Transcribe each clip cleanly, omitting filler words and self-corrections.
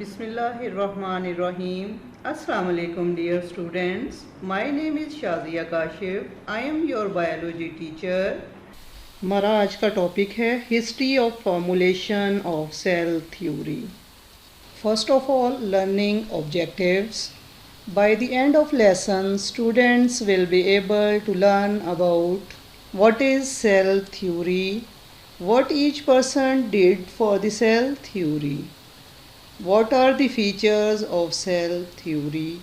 Bismillahirrahmanirrahim. Assalamu alaikum dear students. My name is Shazia Kashif. I am your biology teacher. हमारा आज का topic है history of formulation of cell theory. First of all, learning objectives. By the end of lesson, students will be able to learn about what is cell theory, what each person did for the cell theory. What are the features of cell theory?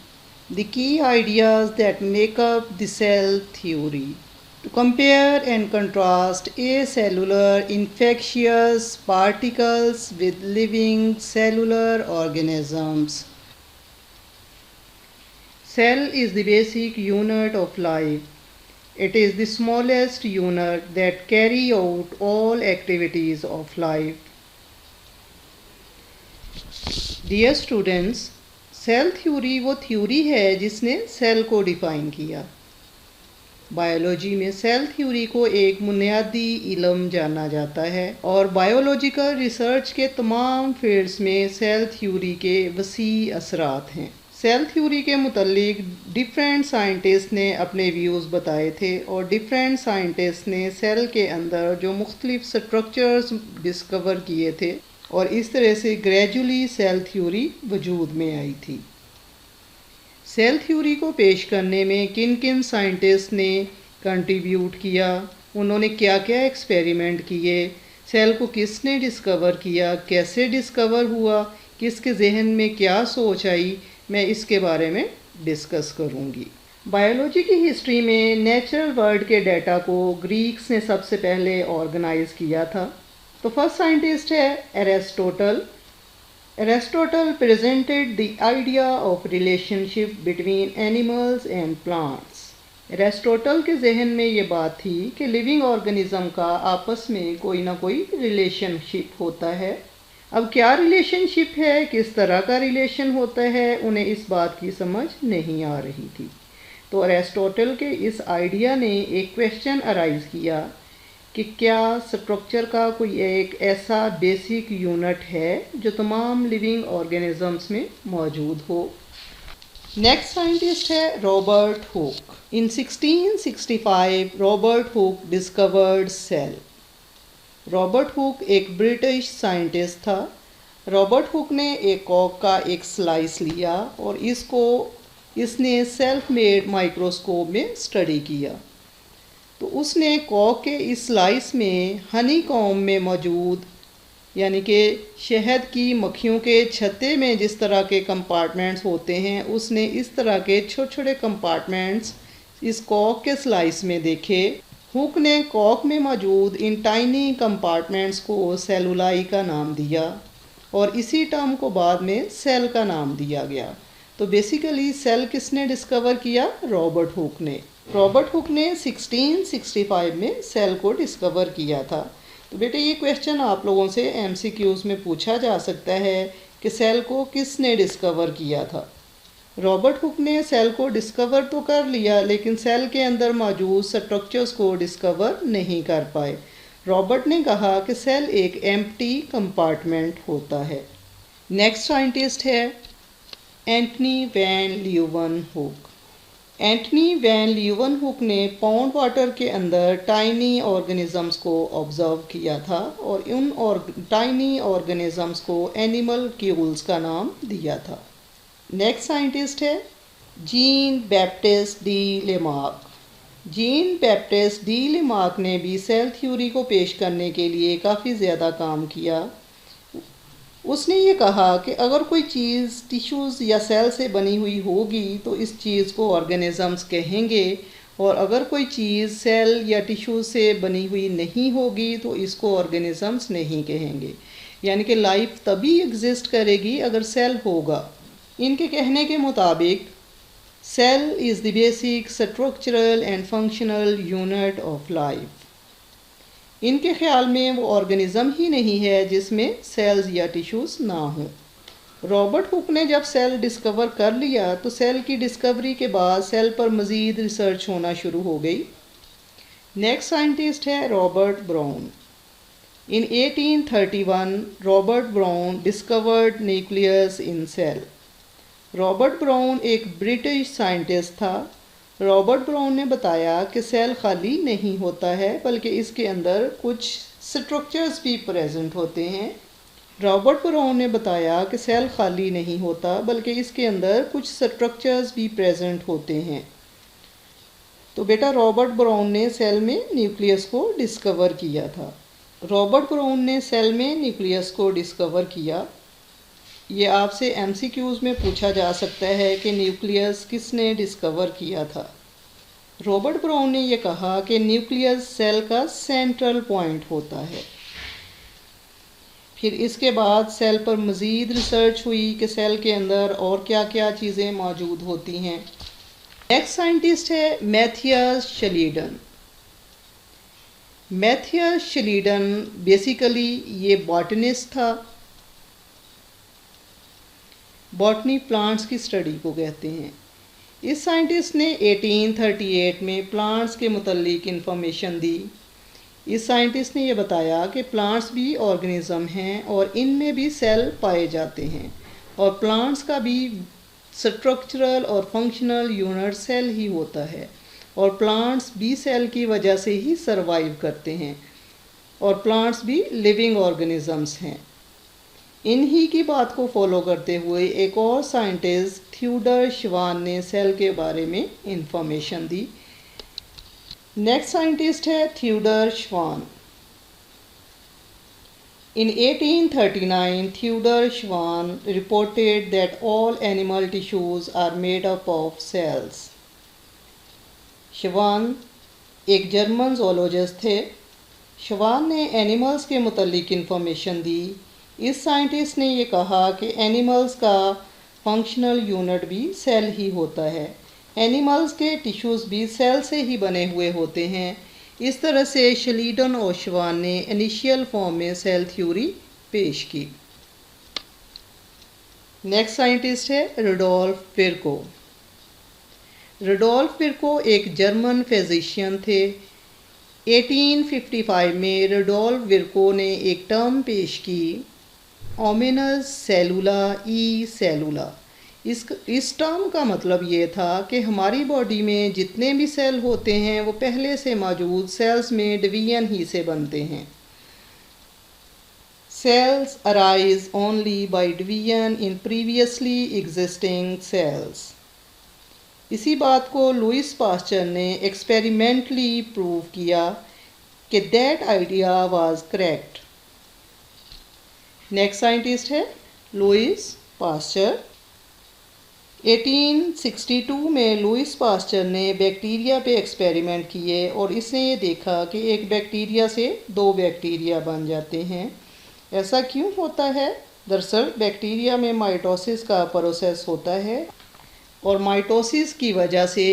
The key ideas that make up the cell theory. To compare and contrast acellular infectious particles with living cellular organisms. Cell is the basic unit of life. It is the smallest unit that carry out all activities of life. Dear students, cell theory वो theory है जिसने cell को define किया. Biology में cell theory को एक बुनियादी इल्म जाना जाता है और बायोलॉजिकल रिसर्च के तमाम फील्ड्स में सेल थ्योरी के वसी असरात हैं. सेल थ्योरी के मुतल्लिक डिफरेंट साइंटिस्ट ने अपने व्यूज़ बताए थे और डिफरेंट साइंटिस्ट ने सेल के अंदर जो मुख्तलिफ स्ट्रक्चर्स डिस्कवर किए थे और इस तरह से ग्रेजुअली सेल थ्योरी वजूद में आई थी. सेल थ्योरी को पेश करने में किन किन साइंटिस्ट ने कंट्रीब्यूट किया, उन्होंने क्या क्या एक्सपेरिमेंट किए, सेल को किसने डिस्कवर किया, कैसे डिस्कवर हुआ, किसके जहन में क्या सोच आई, मैं इसके बारे में डिस्कस करूँगी. बायोलॉजी की हिस्ट्री में नेचुरल वर्ल्ड के डाटा को ग्रीक्स ने सबसे पहले ऑर्गेनाइज किया था. तो फर्स्ट साइंटिस्ट है Aristotle. Aristotle presented the idea of relationship between animals and plants. Aristotle के जहन में ये बात थी कि लिविंग ऑर्गेनिज्म का आपस में कोई ना कोई रिलेशनशिप होता है. अब क्या रिलेशनशिप है, किस तरह का रिलेशन होता है, उन्हें इस बात की समझ नहीं आ रही थी. तो एरिस्टोटल के इस आइडिया ने एक क्वेश्चन अराइज किया कि क्या स्ट्रक्चर का कोई एक ऐसा बेसिक यूनिट है जो तमाम लिविंग ऑर्गेनिजम्स में मौजूद हो. नेक्स्ट साइंटिस्ट है Robert Hooke. In 1665 Robert Hooke discovered cell. Robert Hooke एक ब्रिटिश साइंटिस्ट था. रॉबर्ट हुक ने एक कॉक का एक स्लाइस लिया और इसने सेल्फ मेड माइक्रोस्कोप में स्टडी किया. तो उसने कॉक के इस स्लाइस में हनी कॉम्ब में मौजूद यानी कि शहद की मक्खियों के छत्ते में जिस तरह के कंपार्टमेंट्स होते हैं, उसने इस तरह के छोटे छोटे कंपार्टमेंट्स इस कॉक के स्लाइस में देखे. हुक ने कॉक में मौजूद इन टाइनी कंपार्टमेंट्स को सेलुलाई का नाम दिया और इसी टर्म को बाद में सेल का नाम दिया गया. तो बेसिकली सेल किसने डिस्कवर किया? रॉबर्ट हुक ने. रॉबर्ट हुक ने 1665 में सेल को डिस्कवर किया था. तो बेटे ये क्वेश्चन आप लोगों से एमसीक्यूज़ में पूछा जा सकता है कि सेल को किसने डिस्कवर किया था. रॉबर्ट हुक ने सेल को डिस्कवर तो कर लिया लेकिन सेल के अंदर मौजूद स्ट्रक्चर्स को डिस्कवर नहीं कर पाए. रॉबर्ट ने कहा कि सेल एक एम्प्टी कंपार्टमेंट होता है. नेक्स्ट साइंटिस्ट है Antony van Leeuwenhoek. Antony van Leeuwenhoek ने पाउंड वाटर के अंदर टाइनी ऑर्गेनिजम्स को ऑब्जर्व किया था और उन टाइनी ऑर्गेनिजम्स को एनिमल क्यूल्स का नाम दिया था. नेक्स्ट साइंटिस्ट है gene Baptiste de Lamarck. Gene Baptiste de Lamarck ने भी सेल थ्योरी को पेश करने के लिए काफ़ी ज़्यादा काम किया. उसने ये कहा कि अगर कोई चीज़ टिश्यूज़ या सेल से बनी हुई होगी तो इस चीज़ को ऑर्गेनिजम्स कहेंगे और अगर कोई चीज़ सेल या टिश्यू से बनी हुई नहीं होगी तो इसको ऑर्गेनिजम्स नहीं कहेंगे. यानी कि लाइफ तभी एग्जिस्ट करेगी अगर सेल होगा. इनके कहने के मुताबिक cell is the basic structural and functional unit of life. इनके ख्याल में वो ऑर्गेनिज़म ही नहीं है जिसमें सेल्स या टिश्यूज़ ना हों. रॉबर्ट हुक ने जब सेल डिस्कवर कर लिया तो सेल की डिस्कवरी के बाद सेल पर मज़ीद रिसर्च होना शुरू हो गई. नेक्स्ट साइंटिस्ट है Robert brown. In 1831, Robert Brown discovered nucleus in cell. Robert brown एक ब्रिटिश साइंटिस्ट था। रॉबर्ट ब्राउन ने बताया कि सेल खाली नहीं होता है बल्कि इसके अंदर कुछ स्ट्रक्चर्स भी प्रेजेंट होते हैं। रॉबर्ट ब्राउन ने बताया कि सेल खाली नहीं होता बल्कि इसके अंदर कुछ स्ट्रक्चर्स भी प्रेजेंट होते हैं। तो बेटा रॉबर्ट ब्राउन ने सेल में न्यूक्लियस को डिस्कवर किया था। रॉबर्ट ब्राउन ने सेल में न्यूक्लियस को डिस्कवर किया। ये आपसे एमसीक्यूज़ में पूछा जा सकता है कि न्यूक्लियस किसने डिस्कवर किया था। रॉबर्ट ब्राउन ने ये कहा कि न्यूक्लियस सेल का सेंट्रल पॉइंट होता है। फिर इसके बाद सेल पर मज़ीद रिसर्च हुई कि सेल के अंदर और क्या क्या चीज़ें मौजूद होती हैं। नेक्स्ट साइंटिस्ट है मैथियस शलीडन। मैथियस शलीडन बेसिकली ये बॉटनिस्ट था। बॉटनी प्लांट्स की स्टडी को कहते हैं। इस साइंटिस्ट ने 1838 में प्लांट्स के मुतल्लिक इंफॉर्मेशन दी। इस साइंटिस्ट ने यह बताया कि प्लांट्स भी ऑर्गेनिज्म हैं और इनमें भी सेल पाए जाते हैं और प्लांट्स का भी स्ट्रक्चरल और फंक्शनल यूनिट सेल ही होता है और प्लांट्स भी सेल की वजह से ही सरवाइव करते हैं और प्लांट्स भी लिविंग ऑर्गेनिजम्स हैं। इन्हीं की बात को फॉलो करते हुए एक और साइंटिस्ट थ्यूडर श्वान ने सेल के बारे में इंफॉर्मेशन दी। नेक्स्ट साइंटिस्ट है थ्यूडर श्वान। In 1839, Theodor Schwann reported that all animal tissues are made up of cells. श्वान एक जर्मन zoologist थे। श्वान ने एनिमल्स के मुतल्लिक इंफॉर्मेशन दी। इस साइंटिस्ट ने ये कहा कि एनिमल्स का फंक्शनल यूनिट भी सेल ही होता है। एनिमल्स के टिश्यूज़ भी सेल से ही बने हुए होते हैं। इस तरह से शलीडन और श्वान ने इनिशियल फॉर्म में सेल थ्योरी पेश की। नेक्स्ट साइंटिस्ट है रुडोल्फ विर्को। रुडोल्फ विर्को एक जर्मन फिजिशियन थे। 1855 में रुडोल्फ विर्को ने एक टर्म पेश की, ओमिनस सेलुला ई सेलुला। इस टर्म का मतलब ये था कि हमारी बॉडी में जितने भी सेल होते हैं वो पहले से मौजूद सेल्स में डिवीजन ही से बनते हैं। Cells arise only by division in previously existing cells. इसी बात को लुइस पास्चर ने एक्सपेरिमेंटली प्रूव किया कि that idea was correct. Next scientist है लुइस पास्चर। 1862 में लुइस पास्चर ने बैक्टीरिया पे एक्सपेरिमेंट किए और इसने ये देखा कि एक बैक्टीरिया से 2 बैक्टीरिया बन जाते हैं। ऐसा क्यों होता है? दरअसल बैक्टीरिया में माइटोसिस का प्रोसेस होता है और माइटोसिस की वजह से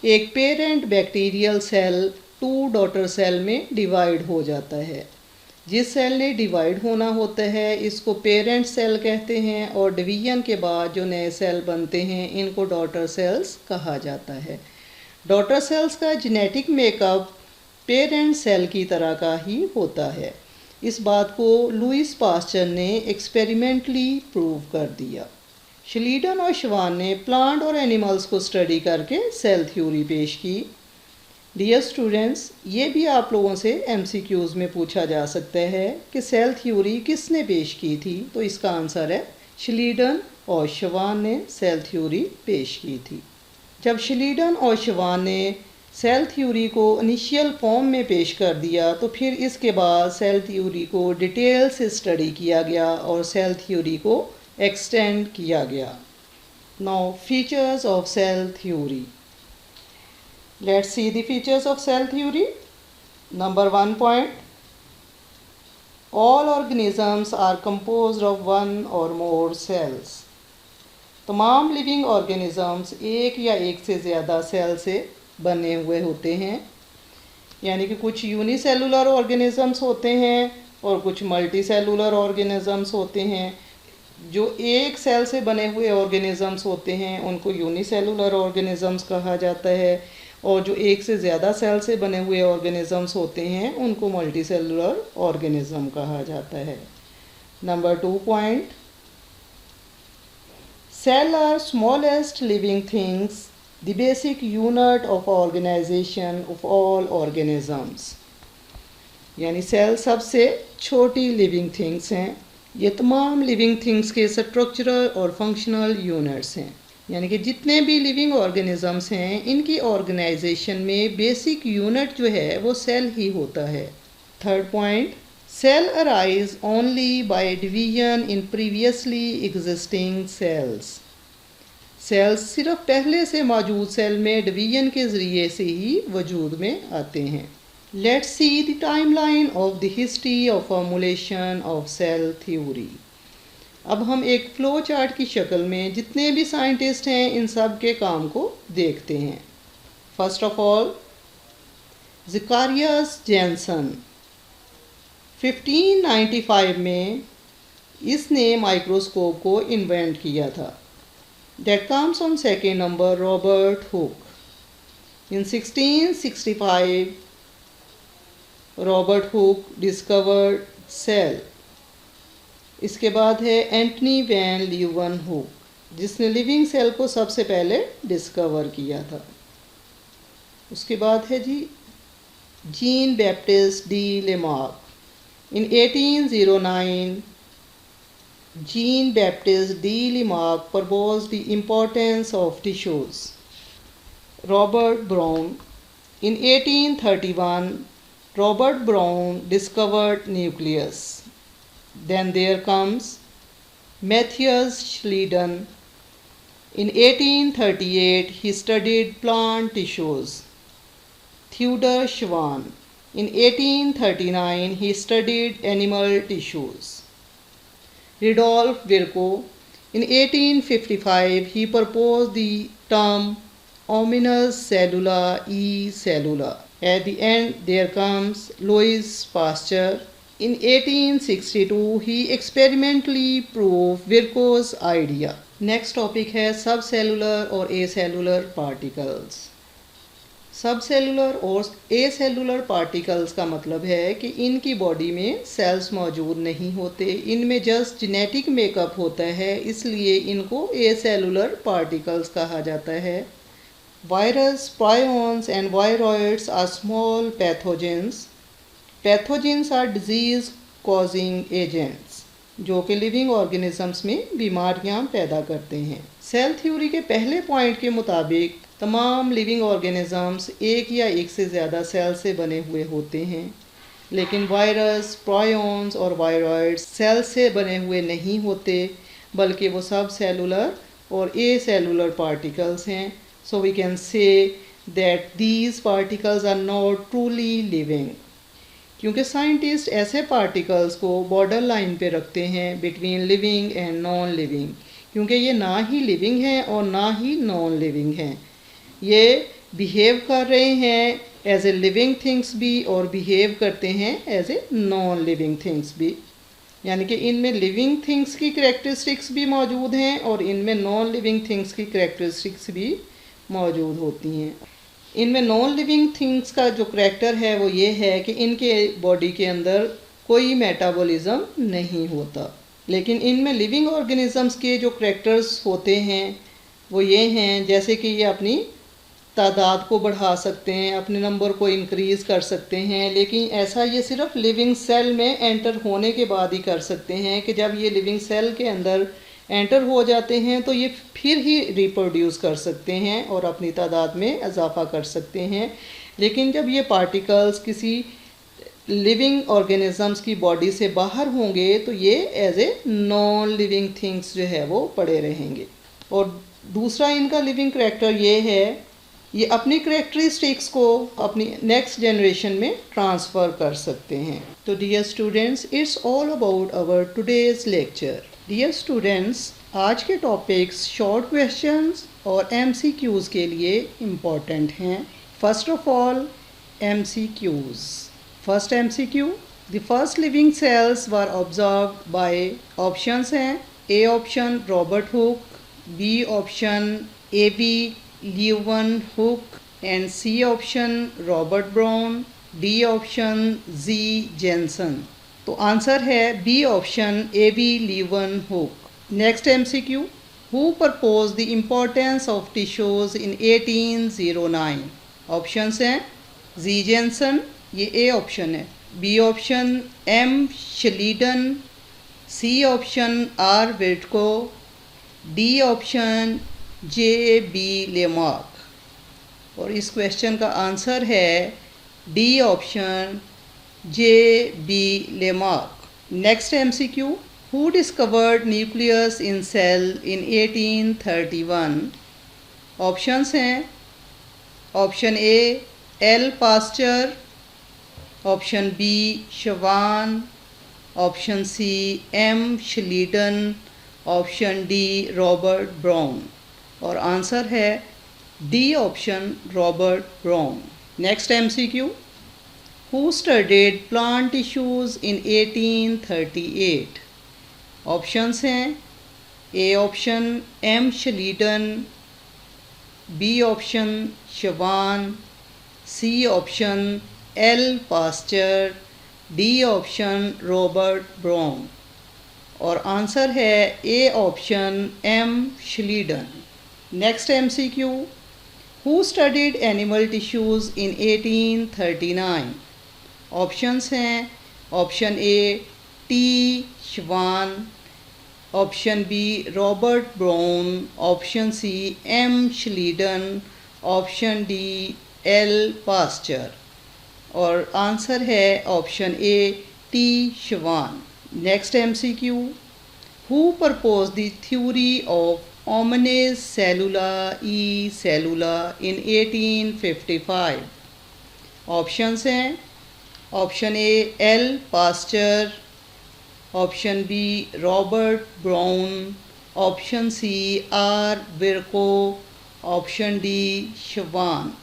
एक parent bacterial cell 2 daughter cell में डिवाइड हो जाता है। जिस सेल ने डिवाइड होना होता है इसको पेरेंट सेल कहते हैं और डिवीजन के बाद जो नए सेल बनते हैं इनको डॉटर सेल्स कहा जाता है। डॉटर सेल्स का जेनेटिक मेकअप पेरेंट सेल की तरह का ही होता है। इस बात को लुइस पास्चर ने एक्सपेरिमेंटली प्रूव कर दिया। शलीडन और श्वान ने प्लांट और एनिमल्स को स्टडी करके सेल थ्योरी पेश की। डियर स्टूडेंट्स, ये भी आप लोगों से एमसीक्यूज़ में पूछा जा सकता है कि सेल थ्योरी किसने पेश की थी, तो इसका आंसर है शलीडन और श्वान ने सेल थ्योरी पेश की थी। जब शलीडन और श्वान ने सेल थ्योरी को इनिशियल फॉर्म में पेश कर दिया तो फिर इसके बाद सेल थ्योरी को डिटेल से स्टडी किया गया और सेल थ्योरी को एक्सटेंड किया गया। Now features of cell theory. Let's see the features of cell theory. Number 1 point. All organisms are composed of 1 or more cells. तमाम लिविंग ऑर्गेनिजम्स एक या एक से ज़्यादा सेल से बने हुए होते हैं। यानी कि कुछ यूनिसेलुलर ऑर्गेनिजम्स होते हैं और कुछ मल्टी सेलुलर ऑर्गेनिजम्स होते हैं। जो एक सेल से बने हुए ऑर्गेनिजम्स होते हैं उनको यूनिसेलुलर ऑर्गेनिजम्स कहा जाता है और जो एक से ज़्यादा सेल से बने हुए ऑर्गेनिजम्स होते हैं उनको मल्टी सेलुलर ऑर्गेनिज्म कहा जाता है। Number 2 point, cell are smallest living things, the basic unit of organization of all organisms. यानी सेल सबसे छोटी लिविंग थिंग्स हैं। ये तमाम लिविंग थिंग्स के स्ट्रक्चरल और फंक्शनल यूनिट्स हैं। यानी कि जितने भी लिविंग ऑर्गेनिजम्स हैं इनकी ऑर्गेनाइजेशन में बेसिक यूनिट जो है वो सेल ही होता है। Third point, cell arise only by division in previously existing cells. Cells सिर्फ पहले से मौजूद सेल में डिवीजन के ज़रिए से ही वजूद में आते हैं। Let's see the timeline of the history of formulation of cell theory. अब हम एक फ्लो चार्ट की शक्ल में जितने भी साइंटिस्ट हैं इन सब के काम को देखते हैं। फर्स्ट ऑफ ऑल, ज़कारियास जैनसन 1595 में इसने माइक्रोस्कोप को इन्वेंट किया था। That comes on second number Robert Hooke. In 1665 Robert Hooke discovered cell. इसके बाद है एंटनी वैन लीवन हुक जिसने लिविंग सेल को सबसे पहले डिस्कवर किया था। उसके बाद है Jean Jean Baptiste de Lamarck. In 1809 Jean Baptiste de Lamarck proposed the importance of tissues. Robert Brown. In 1831 Robert Brown discovered nucleus. Then there comes Matthias Schleiden. In 1838 he studied plant tissues. Theodor Schwann. In 1839 he studied animal tissues. Rudolf Virchow. In 1855 he proposed the term ominous cellula e cellula. At the end there comes Louis Pasteur. In 1862 he experimentally proved Virchow's idea. Next topic है सबसेलुलर और एसेलुलर particles. सबसेलुलर और एसेलुलर particles का मतलब है कि इनकी body में sales मौजूद नहीं होते, इनमें जस्ट जेनेटिक मेकअप होता है, इसलिए इनको एसेलुलर पार्टिकल्स कहा जाता है। Virus, prions and viroids are small pathogens. Pathogens are disease causing agents जो कि लिविंग ऑर्गेनिजम्स में बीमारियां पैदा करते हैं। सेल थ्योरी के पहले पॉइंट के मुताबिक तमाम लिविंग ऑर्गेनिजम्स एक या एक से ज़्यादा सेल से बने हुए होते हैं, लेकिन वायरस, प्रायॉन्स और वायरॉइड्स सेल से बने हुए नहीं होते, बल्कि वो सब सेलुलर और एसेलुलर पार्टिकल्स हैं। So we can say that these particles are not truly living. क्योंकि साइंटिस्ट ऐसे पार्टिकल्स को बॉर्डर लाइन पे रखते हैं between living and non living, क्योंकि ये ना ही लिविंग हैं और ना ही नॉन लिविंग हैं। ये बिहेव कर रहे हैं एज ए लिविंग थिंग्स भी और बिहेव करते हैं as a non living things भी। यानी कि इनमें लिविंग थिंग्स की करैक्टरिस्टिक्स भी मौजूद हैं और इनमें नॉन लिविंग थिंग्स की करैक्टरिस्टिक्स भी मौजूद होती हैं। इनमें नॉन लिविंग थिंग्स का जो करैक्टर है वो ये है कि इनके बॉडी के अंदर कोई मेटाबॉलिज्म नहीं होता, लेकिन इनमें लिविंग ऑर्गेनिजम्स के जो करैक्टर्स होते हैं वो ये हैं, जैसे कि ये अपनी तादाद को बढ़ा सकते हैं, अपने नंबर को इंक्रीज़ कर सकते हैं, लेकिन ऐसा ये सिर्फ लिविंग सेल में एंटर होने के बाद ही कर सकते हैं कि जब ये लिविंग सेल के अंदर एंटर हो जाते हैं तो ये फिर ही रिप्रोड्यूस कर सकते हैं और अपनी तादाद में इजाफा कर सकते हैं। लेकिन जब ये पार्टिकल्स किसी लिविंग ऑर्गेनिजम्स की बॉडी से बाहर होंगे तो ये as a non living things जो है वो पड़े रहेंगे। और दूसरा इनका लिविंग करैक्टर ये है, ये अपनी करैक्टरिस्टिक्स को अपनी नेक्स्ट जनरेशन में ट्रांसफ़र कर सकते हैं। तो dear students, it's all about our today's lecture. Dear students, आज के टॉपिक्स शॉर्ट क्वेश्चंस और MCQs के लिए इम्पॉर्टेंट हैं। First of all MCQs। First MCQ, the first living cells were observed by, options हैं A option Robert Hooke, B option AB Leeuwenhoek, and C option Robert Brown, D option Z Jensen। तो answer है B option A.V. Leeuwenhoek। Next MCQ, who propose the importance of tissues in 1809? Options हैं G Janssen, ये A option है, B option M Schleiden, C option R विर्टको, D option J B Lamarck. और इस question का answer है D option J B Lamarck. Next MCQ, who discovered nucleus in cell in 1831? Options हैं option A L Pasteur, option B शवान, option C M Schleiden, option D Robert Brown. और answer है D option Robert Brown. Next MCQ, who studied plant tissues in 1838? Options हैं A option M Schleiden, B option Schwann, C option L Pasteur, D option Robert Brown. और answer है A option M Schleiden. Next MCQ, who studied animal tissues in 1839? Options हैं option A T Schwann, option B Robert Brown, option C M Schleiden, option D L Pasteur. और answer है option A T Schwann. Next MCQ, who propose the theory of omnis cellula e cellula in 1855? Options हैं option A L Pasteur, option B Robert Brown, option C R Virchow, option D Schwann.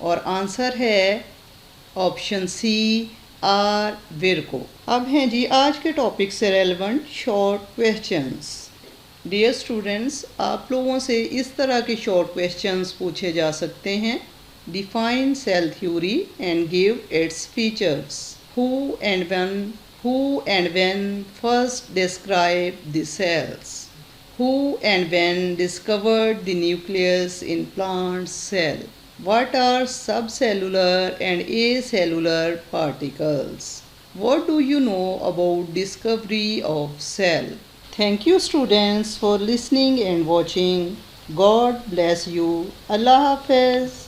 और answer है option C R विर्को। अब हैं जी आज के topic से relevant short questions. Dear students, आप लोगों से इस तरह के शॉर्ट क्वेश्चंस पूछे जा सकते हैं। Define cell theory and give its features. Who and when first describe the cells? Who and when discovered the nucleus in plant cell? What are subcellular and acellular particles? What do you know about discovery of cell? Thank you students for listening and watching. God bless you. Allah Hafiz.